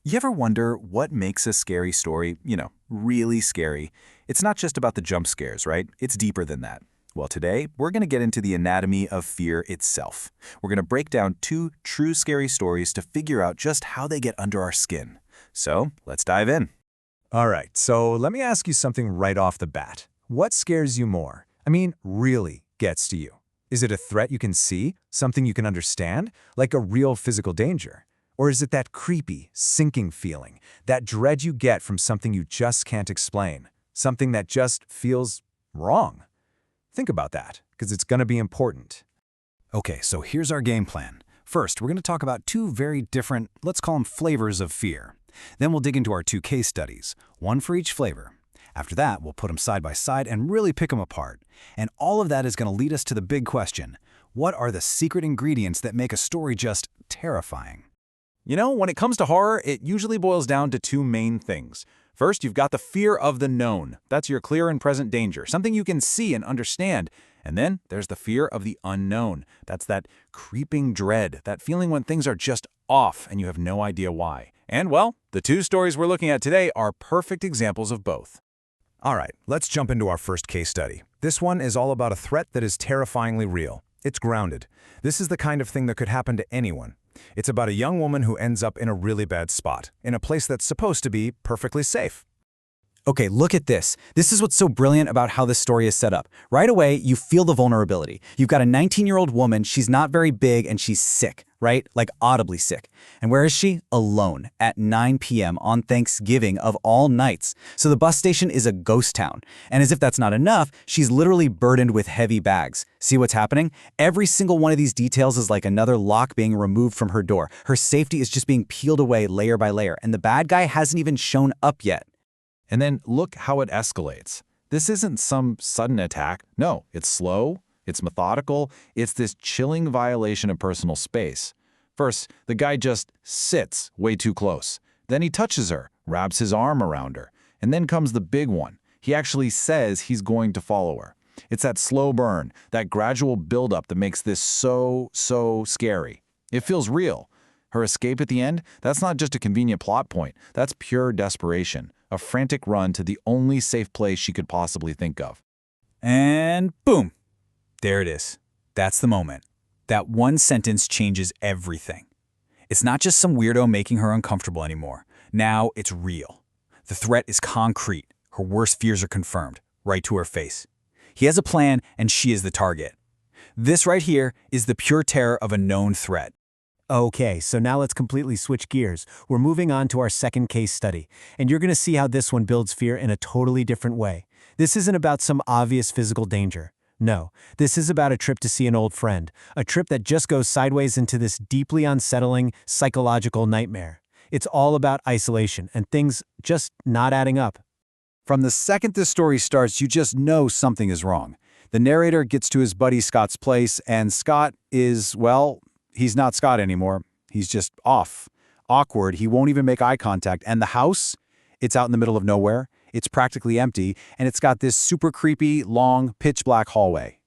You ever wonder what makes a scary story, really scary? It's not just about the jump scares, right? It's deeper than that. Well, today, we're going to get into the anatomy of fear itself. We're going to break down two true scary stories to figure out just how they get under our skin. So, let's dive in. All right, so let me ask you something right off the bat. What scares you more? I mean, really gets to you. Is it a threat you can see? Something you can understand? Like a real physical danger? Or is it that creepy, sinking feeling, that dread you get from something you just can't explain? Something that just feels wrong? Think about that, because it's going to be important. Okay, so here's our game plan. First, we're going to talk about two very different, let's call them flavors of fear. Then we'll dig into our two case studies, one for each flavor. After that, we'll put them side by side and really pick them apart. And all of that is going to lead us to the big question. What are the secret ingredients that make a story just terrifying? When it comes to horror, it usually boils down to two main things. First, you've got the fear of the known. That's your clear and present danger, something you can see and understand. And then there's the fear of the unknown. That's that creeping dread, that feeling when things are just off and you have no idea why. And well, the two stories we're looking at today are perfect examples of both. All right, let's jump into our first case study. This one is all about a threat that is terrifyingly real. It's grounded. This is the kind of thing that could happen to anyone. It's about a young woman who ends up in a really bad spot, in a place that's supposed to be perfectly safe. Okay, look at this. This is what's so brilliant about how this story is set up. Right away, you feel the vulnerability. You've got a 19-year-old woman, she's not very big, and she's sick, right? Like audibly sick. And where is she? Alone, at 9 p.m. on Thanksgiving of all nights. So the bus station is a ghost town. And as if that's not enough, she's literally burdened with heavy bags. See what's happening? Every single one of these details is like another lock being removed from her door. Her safety is just being peeled away layer by layer, and the bad guy hasn't even shown up yet. And then look how it escalates. This isn't some sudden attack. No, it's slow, it's methodical, it's this chilling violation of personal space. First, the guy just sits way too close. Then he touches her, wraps his arm around her. And then comes the big one. He actually says he's going to follow her. It's that slow burn, that gradual buildup that makes this so scary. It feels real. Her escape at the end, that's not just a convenient plot point. That's pure desperation. A frantic run to the only safe place she could possibly think of. And boom, there it is. That's the moment. That one sentence changes everything. It's not just some weirdo making her uncomfortable anymore. Now it's real. The threat is concrete. Her worst fears are confirmed, right to her face. He has a plan, and she is the target. This right here is the pure terror of a known threat. Okay, so now let's completely switch gears. We're moving on to our second case study, and you're going to see how this one builds fear in a totally different way. This isn't about some obvious physical danger. No, this is about a trip to see an old friend, a trip that just goes sideways into this deeply unsettling psychological nightmare. It's all about isolation and things just not adding up. From the second this story starts, you just know something is wrong. The narrator gets to his buddy Scott's place, and Scott is, well, he's not Scott anymore. He's just off. Awkward. He won't even make eye contact. And the house? It's out in the middle of nowhere. It's practically empty, and it's got this super creepy, long, pitch-black hallway.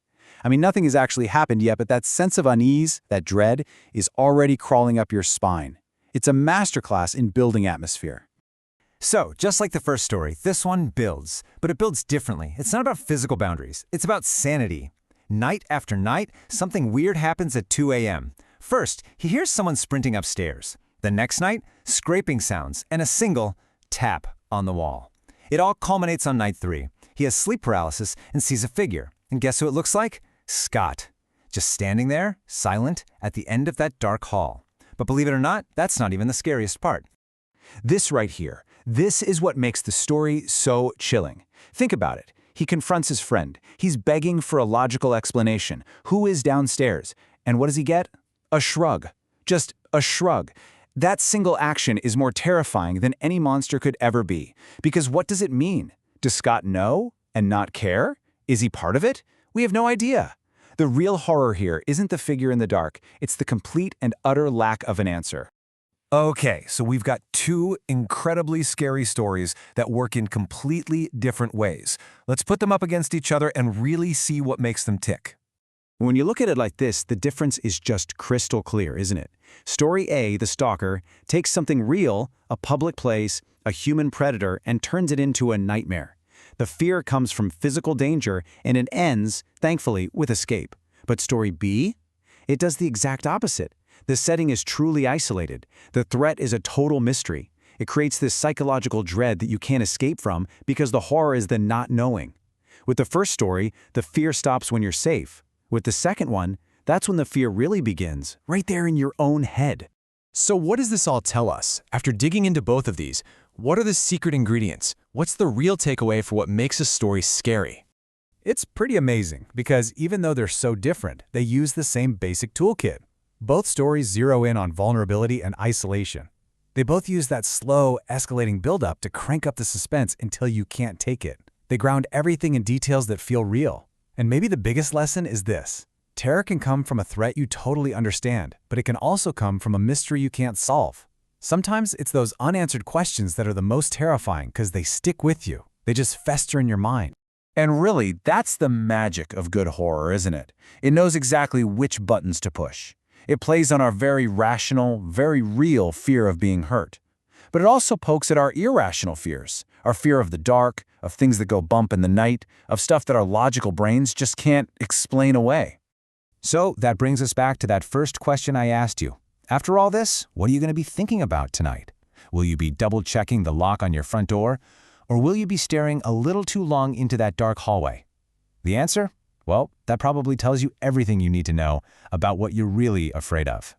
I mean, nothing has actually happened yet, but that sense of unease, that dread, is already crawling up your spine. It's a masterclass in building atmosphere. So, just like the first story, this one builds, but it builds differently. It's not about physical boundaries. It's about sanity. Night after night, something weird happens at 2 a.m. First, he hears someone sprinting upstairs. The next night, scraping sounds and a single tap on the wall. It all culminates on night 3. He has sleep paralysis and sees a figure. And guess who it looks like? Scott. Just standing there, silent, at the end of that dark hall. But believe it or not, that's not even the scariest part. This right here, this is what makes the story so chilling. Think about it. He confronts his friend. He's begging for a logical explanation. Who is downstairs? And what does he get? A shrug. Just a shrug. That single action is more terrifying than any monster could ever be. Because what does it mean? Does Scott know and not care? Is he part of it? We have no idea. The real horror here isn't the figure in the dark. It's the complete and utter lack of an answer. Okay, so we've got two incredibly scary stories that work in completely different ways. Let's put them up against each other and really see what makes them tick. When you look at it like this, the difference is just crystal clear, isn't it? Story A, the stalker, takes something real, a public place, a human predator, and turns it into a nightmare. The fear comes from physical danger, and it ends, thankfully, with escape. But story B? It does the exact opposite. The setting is truly isolated. The threat is a total mystery. It creates this psychological dread that you can't escape from because the horror is the not knowing. With the first story, the fear stops when you're safe. With the second one, that's when the fear really begins, right there in your own head. So what does this all tell us? After digging into both of these, what are the secret ingredients? What's the real takeaway for what makes a story scary? It's pretty amazing because even though they're so different, they use the same basic toolkit. Both stories zero in on vulnerability and isolation. They both use that slow, escalating buildup to crank up the suspense until you can't take it. They ground everything in details that feel real. And maybe the biggest lesson is this. Terror can come from a threat you totally understand, but it can also come from a mystery you can't solve. Sometimes it's those unanswered questions that are the most terrifying because they stick with you. They just fester in your mind. And really, that's the magic of good horror, isn't it? It knows exactly which buttons to push. It plays on our very rational, very real fear of being hurt. But it also pokes at our irrational fears, our fear of the dark, of things that go bump in the night, of stuff that our logical brains just can't explain away. So that brings us back to that first question I asked you. After all this, what are you going to be thinking about tonight? Will you be double-checking the lock on your front door? Or will you be staring a little too long into that dark hallway? The answer? Well, that probably tells you everything you need to know about what you're really afraid of.